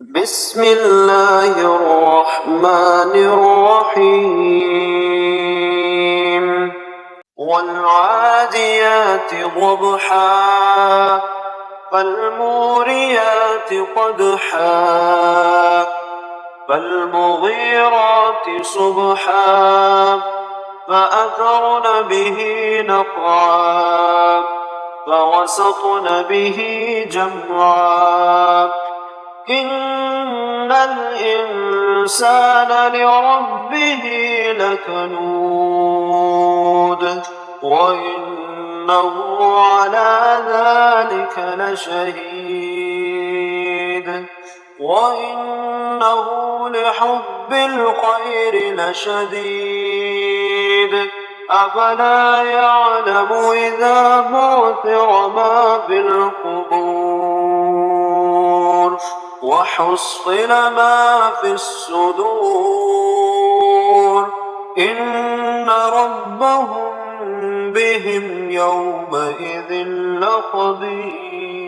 بسم الله الرحمن الرحيم والعاديات ضبحا فالموريات قدحا فالمغيرات صبحا فأثرن به نقعا فوسطن به جمعا إن الإنسان لربه لكنود وإنه على ذلك لشهيد وإنه لحب الخير لشديد أفلا يعلم إذا بعثر ما في القبور وحصل ما في الصدور إن ربهم بهم يومئذ لخبير